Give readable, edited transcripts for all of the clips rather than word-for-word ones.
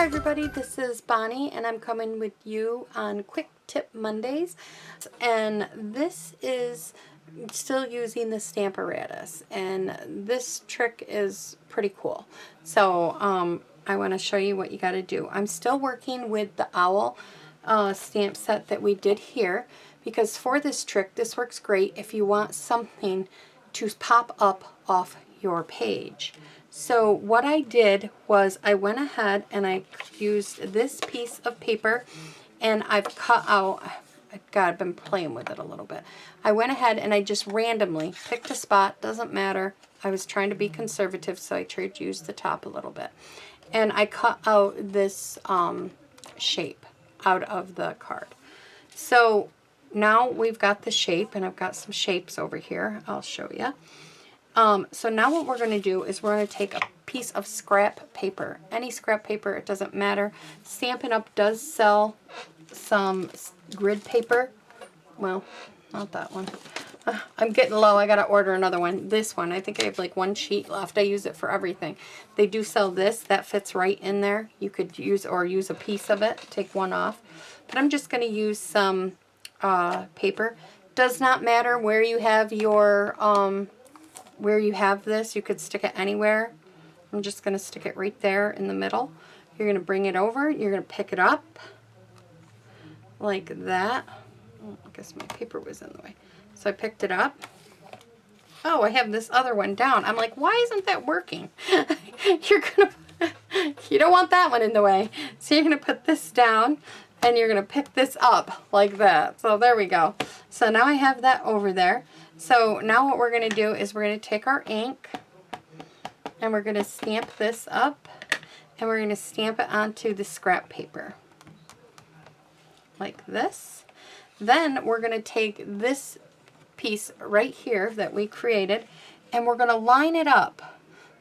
Hi everybody, this is Bonnie and I'm coming with you on Quick Tip Mondays, and this is still using the stamparatus, and this trick is pretty cool. So I want to show you what you got to do. I'm still working with the owl stamp set that we did here, because for this trick this works great if you want something to pop up off your page. So what I did was I went ahead and I used this piece of paper, and I've cut out, God, I've been playing with it a little bit. I went ahead and I just randomly picked a spot, doesn't matter. I was trying to be conservative, so I tried to use the top a little bit. And I cut out this shape out of the card. So now we've got the shape, and I've got some shapes over here. I'll show you. So now what we're going to do is we're going to take a piece of scrap paper. Any scrap paper, it doesn't matter. Stampin' Up! Does sell some grid paper. Well, not that one. I'm getting low. I got to order another one. This one. I think I have like one sheet left. I use it for everything. They do sell this. That fits right in there. You could use a piece of it. Take one off. But I'm just going to use some paper. Does not matter where you have your this, you could stick it anywhere. I'm just going to stick it right there in the middle. You're going to bring it over, you're going to pick it up like that. Oh, I guess my paper was in the way. So I picked it up. Oh, I have this other one down. I'm like, why isn't that working? You don't want that one in the way. So you're going to put this down, and you're going to pick this up like that. So there we go. So now I have that over there. So now what we're going to do is we're going to take our ink, and we're going to stamp this up, and we're going to stamp it onto the scrap paper like this. Then we're going to take this piece right here that we created, and we're going to line it up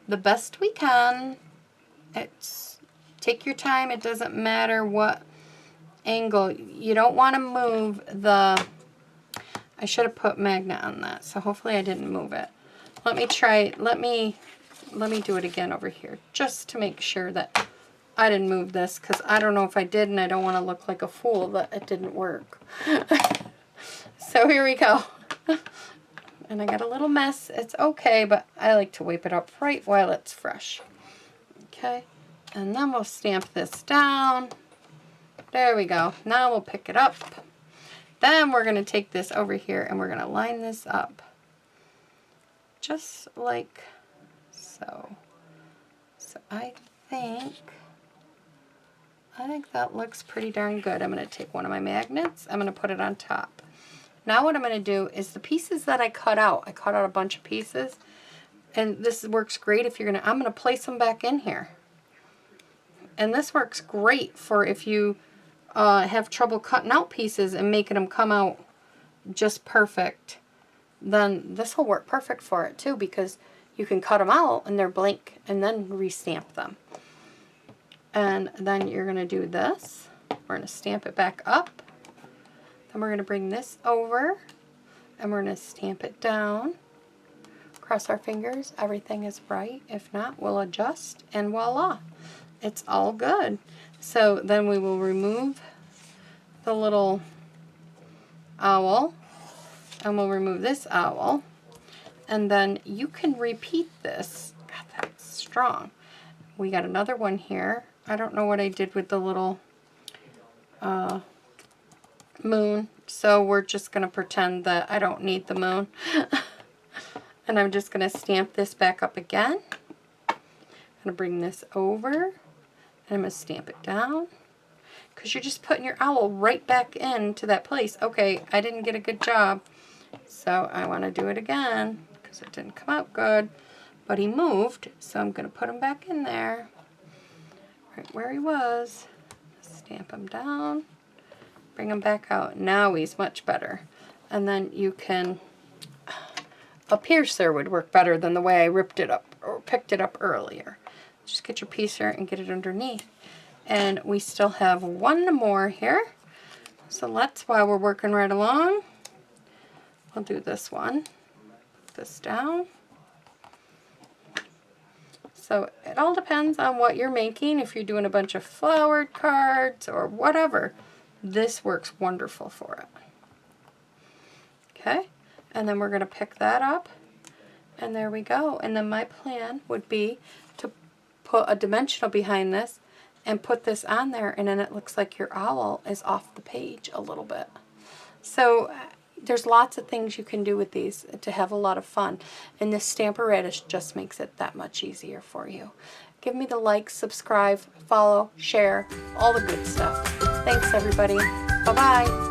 the best we can. Take your time. It doesn't matter what angle. You don't want to move the... I should have put magnet on that, so hopefully I didn't move it. Let me try, let me do it again over here, just to make sure that I didn't move this, because I don't know if I did, and I don't want to look like a fool that it didn't work. So here we go. And I got a little mess. It's okay, but I like to wipe it up right while it's fresh. Okay, and then we'll stamp this down. There we go. Now we'll pick it up. Then we're going to take this over here, and we're going to line this up just like so. So I think that looks pretty darn good. I'm going to take one of my magnets. I'm going to put it on top. Now what I'm going to do is the pieces that I cut out a bunch of pieces, and this works great if you're going to, I'm going to place them back in here. And this works great for if you have trouble cutting out pieces and making them come out just perfect, then this will work perfect for it too, because you can cut them out and they're blank and then restamp them. And then you're going to do this. We're going to stamp it back up. Then we're going to bring this over, and we're going to stamp it down. Cross our fingers everything is right. If not, we'll adjust, and voila, it's all good. So then we will remove the little owl, and we'll remove this owl, and then you can repeat this. God, that's strong. We got another one here. I don't know what I did with the little moon, so we're just going to pretend that I don't need the moon. And I'm just going to stamp this back up again. I'm going to bring this over. I'm going to stamp it down, because you're just putting your owl right back into that place. Okay, I didn't get a good job, so I want to do it again, because it didn't come out good. But he moved, so I'm going to put him back in there, right where he was. Stamp him down, bring him back out. Now he's much better. And then you can, a piercer would work better than the way I ripped it up or picked it up earlier. Just get your piercer and get it underneath. And we still have one more here. So let's, while we're working right along, we'll do this one. Put this down. So it all depends on what you're making. If you're doing a bunch of flowered cards or whatever, this works wonderful for it. Okay, and then we're going to pick that up, and there we go. And then my plan would be to put a dimensional behind this and put this on there, and then it looks like your owl is off the page a little bit. So there's lots of things you can do with these to have a lot of fun, and this stamparatus just makes it that much easier for you. Give me the like, subscribe, follow, share, all the good stuff. Thanks everybody. Bye-bye.